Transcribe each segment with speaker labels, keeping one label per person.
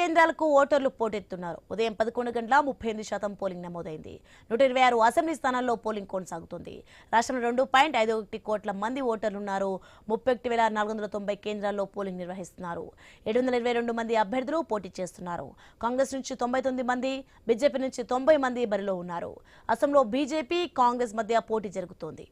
Speaker 1: కేంద్రాలకు ఓటర్లు పోటెత్తున్నారు. ఉదయం 11:38 పోలింగ్ నమోదైంది. 126 అసెంబ్లీ స్థానాల్లో పోలింగ్ కొనసాగుతుంది. రాష్ట్రంలో 2.51 కోట్ల మంది ఓటర్లున్నారు. 31,490 కేంద్రాల్లో పోలింగ్ నిర్వహిస్తున్నారు. 722 మంది అభ్యర్థులు పోటీ చేస్తున్నారు. కాంగ్రెస్ నుంచి 99 మంది, బీజేపీ నుంచి 90 మంది బరిలో ఉన్నారు. అసెంబ్లీలో బీజేపీ, కాంగ్రెస్ మధ్య పోటీ జరుగుతోంది.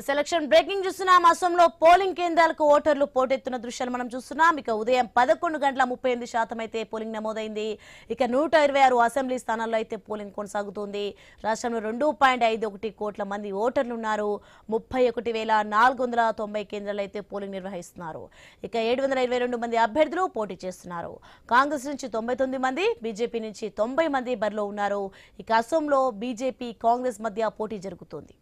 Speaker 1: సెలక్షన్ బ్రేకింగ్ చూస్తున్నాం. అసోంలో పోలింగ్ కేంద్రాలకు ఓటర్లు పోటెత్తున్న దృశ్యాలు మనం చూస్తున్నాం. ఇక ఉదయం 11:38 అయితే పోలింగ్ నమోదైంది. ఇక 126 అసెంబ్లీ స్థానాల్లో అయితే పోలింగ్ కొనసాగుతోంది. రాష్ట్రంలో 2.51 కోట్ల మంది ఓటర్లు ఉన్నారు. 31,490 కేంద్రాలు అయితే పోలింగ్ నిర్వహిస్తున్నారు. ఇక 722 మంది అభ్యర్థులు పోటీ చేస్తున్నారు. కాంగ్రెస్ నుంచి 99 మంది, బీజేపీ నుంచి 90 మంది బరిలో ఉన్నారు. ఇక అసోంలో బీజేపీ, కాంగ్రెస్ మధ్య పోటీ జరుగుతోంది.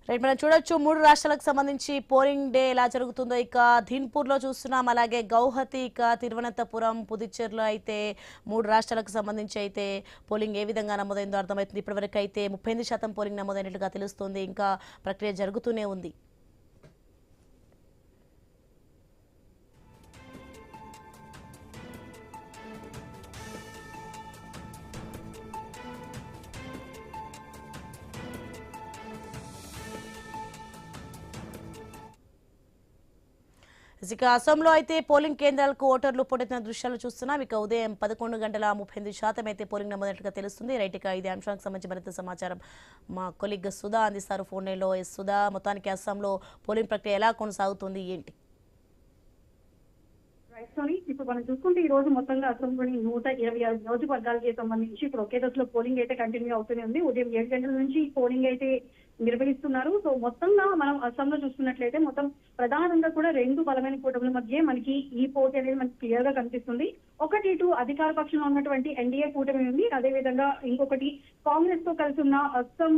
Speaker 1: రైట్, మనం చూడొచ్చు 3 రాష్ట్రాలకు సంబంధించి పోలింగ్ డే ఎలా జరుగుతుందో. ఇక ధీన్పూర్లో చూస్తున్నాం, అలాగే గౌహతి, ఇక తిరువనంతపురం, పుదుచ్చేరిలో అయితే 3 రాష్ట్రాలకు సంబంధించి అయితే పోలింగ్ ఏ విధంగా నమోదైందో అర్థమవుతుంది. ఇప్పటివరకు అయితే 38% పోలింగ్ నమోదైనట్లుగా తెలుస్తుంది. ఇంకా ప్రక్రియ జరుగుతూనే ఉంది. ఇక అసోంలో అయితే పోలింగ్ కేంద్రాలకు ఓటర్లు పోటెత్తిన దృశ్యాలు చూస్తున్నాం. ఇక ఉదయం 11:38 అయితే పోలింగ్ నమోదైనట్టుగా తెలుస్తుంది. రైట్, ఇక ఇది అంశానికి సంబంధించి మరింత సమాచారం మా కొలీగ్ సుధా అందిస్తారు ఫోన్ లైన్లో. సుధా, మొత్తానికి అస్సాంలో పోలింగ్ ప్రక్రియ ఎలా కొనసాగుతుంది, ఏంటి?
Speaker 2: ఇప్పుడు మనం చూసుకుంటే ఈ రోజు మొత్తంగా అసెంబ్లీ 126 నియోజకవర్గాలకి సంబంధించి ఇప్పుడు ఒకే దశలో పోలింగ్ అయితే కంటిన్యూ అవుతూనే ఉంది. ఉదయం 7 గంటల నుంచి పోలింగ్ అయితే నిర్వహిస్తున్నారు. సో మొత్తంగా మనం అస్సాంలో చూసుకున్నట్లయితే మొత్తం ప్రధానంగా కూడా 2 బలమైన కూటముల మధ్య మనకి ఈ పోటీ అనేది మనకి క్లియర్ గా కనిపిస్తుంది. ఒకటి ఇటు అధికార పక్షంలో ఉన్నటువంటి ఎన్డీఏ కూటమి ఉంది, అదే విధంగా ఇంకొకటి కాంగ్రెస్ తో కలిసి ఉన్న అస్సాం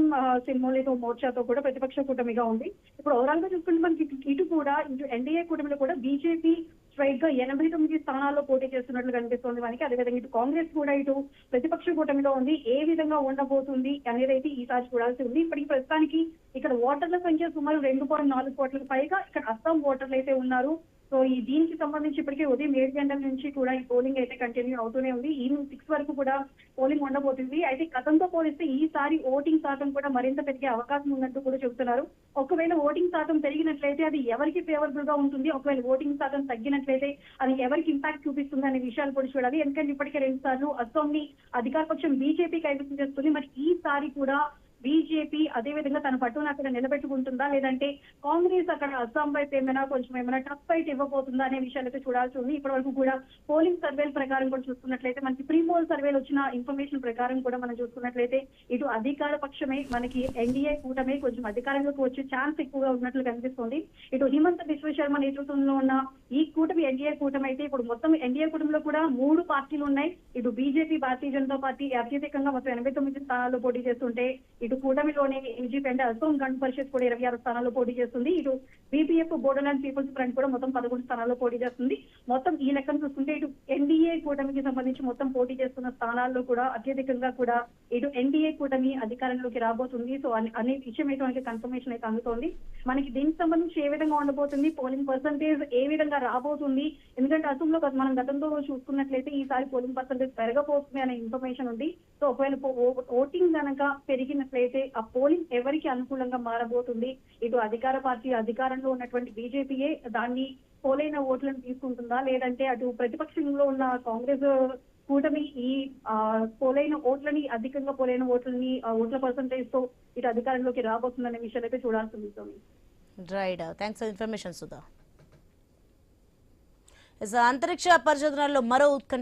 Speaker 2: సిమ్మోలితో మోర్చాతో కూడా ప్రతిపక్ష కూటమిగా ఉంది. ఇప్పుడు ఓవరాల్ గా చూసుకుంటే మనకి ఇటు కూడా ఇటు ఎన్డీఏ కూటమిలో కూడా బీజేపీ స్ట్రైట్ గా 89 స్థానాల్లో పోటీ చేస్తున్నట్లు కనిపిస్తుంది మనకి. అదేవిధంగా ఇటు కాంగ్రెస్ కూడా ఇటు ప్రతిపక్ష కూటమిలో ఉంది. ఏ విధంగా ఉండబోతుంది అనేది అయితే ఈసారి చూడాల్సి ఉంది. ఇప్పటికి ప్రస్తుతానికి ఇక్కడ ఓటర్ల సంఖ్య సుమారు 2.4 కోట్లకు పైగా ఇక్కడ అస్సాం ఓటర్లు అయితే ఉన్నారు. సో దీనికి సంబంధించి ఇప్పటికే ఉదయం 7 గంటల నుంచి కూడా ఈ పోలింగ్ అయితే కంటిన్యూ అవుతూనే ఉంది. ఈవినింగ్ 6 వరకు కూడా పోలింగ్ ఉండబోతుంది. అయితే గతంతో పోలిస్తే ఈసారి ఓటింగ్ శాతం కూడా మరింత పెరిగే అవకాశం ఉన్నట్టు కూడా చెబుతున్నారు. ఒకవేళ ఓటింగ్ శాతం పెరిగినట్లయితే అది ఎవరికి ఫేవరబుల్ గా ఉంటుంది, ఒకవేళ ఓటింగ్ శాతం తగ్గినట్లయితే అది ఎవరికి ఇంపాక్ట్ చూపిస్తుంది అనే విషయాలు కూడా చూడాలి. ఎందుకంటే ఇప్పటికే 2 సార్లు అస్సాంని అధికార పక్షం బీజేపీ కైవసం చేస్తుంది. మరి ఈసారి కూడా బీజేపీ అదే విధంగా తన పట్టును అక్కడ నిలబెట్టుకుంటుందా, లేదంటే కాంగ్రెస్ అక్కడ అస్సాం వైపు ఏమైనా టఫ్ ఫైట్ ఇవ్వబోతుందా అనే విషయాలైతే చూడాల్సి ఉంది. ఇప్పటి వరకు కూడా పోలింగ్ సర్వేల ప్రకారం కూడా చూసుకున్నట్లయితే మనకి ప్రీ పోల్ సర్వేలు వచ్చిన ఇన్ఫర్మేషన్ ప్రకారం కూడా మనం చూసుకున్నట్లయితే ఇటు అధికార పక్షమే మనకి ఎన్డీఏ కూటమి కొంచెం అధికారంలోకి వచ్చే ఛాన్స్ ఎక్కువగా ఉన్నట్లు కనిపిస్తుంది. ఇటు హిమంత బిశ్వ శర్మ నేతృత్వంలో ఉన్న ఈ కూటమి ఎన్డీఏ కూటమి అయితే ఇప్పుడు మొత్తం ఎన్డీఏ కూటమిలో కూడా 3 పార్టీలు ఉన్నాయి. ఇటు బీజేపీ, భారతీయ జనతా పార్టీ అత్యధికంగా మొత్తం 89 స్థానాల్లో పోటీ చేస్తుంటే ఇటు కూటమిలోనే బీజేపీ అంటే అస్సాం గణ పరిషత్ కూడా 26 స్థానాల్లో పోటీ చేస్తుంది. ఇటు బీపీఎఫ్ బోడోలాండ్ పీపుల్స్ ఫ్రంట్ కూడా మొత్తం 11 స్థానాల్లో పోటీ చేస్తుంది. మొత్తం ఈ లెక్కను చూసుకుంటే ఇటు ఎన్డీఏ కూటమికి సంబంధించి మొత్తం పోటీ చేస్తున్న స్థానాల్లో కూడా అత్యధికంగా కూడా ఇటు ఎన్డీఏ కూటమి అధికారంలోకి రాబోతుంది. సో అనే విషయం అయితే మనకి కన్ఫర్మేషన్ అయితే అందుతోంది. మనకి దీనికి సంబంధించి ఏ విధంగా ఉండబోతుంది, పోలింగ్ పర్సంటేజ్ ఏ విధంగా రాబోతుంది, ఎందుకంటే అసెంబ్లీలో మనం గతంలో చూసుకున్నట్లయితే ఈసారి పోలింగ్ పర్సంటేజ్ పెరగబోతుంది అనే ఇన్ఫర్మేషన్ ఉంది. సో ఒకవేళ ఓటింగ్ కనుక పెరిగినట్లయితే ఆ పోలింగ్ ఎవరికి అనుకూలంగా మారబోతుంది, ఇటు అధికార పార్టీ అధికారంలో ఉన్నటువంటి బీజేపీయే దాన్ని పోలైన ఓట్లను తీసుకుంటుందా, లేదంటే అటు ప్రతిపక్షంలో ఉన్న కాంగ్రెస్ కూటమి ఈ పోలైన ఓట్లని అధికంగా పోలైన ఓట్లని ఓట్ల పర్సంటేజ్ తో ఇటు అధికారంలోకి రాబోతుందనే విషయాలు అయితే చూడాల్సి ఉంటుంది.
Speaker 1: Right, thanks for information Sudha. అంతరిక్ష పరిశోధనలో మరో ఉత్కంఠ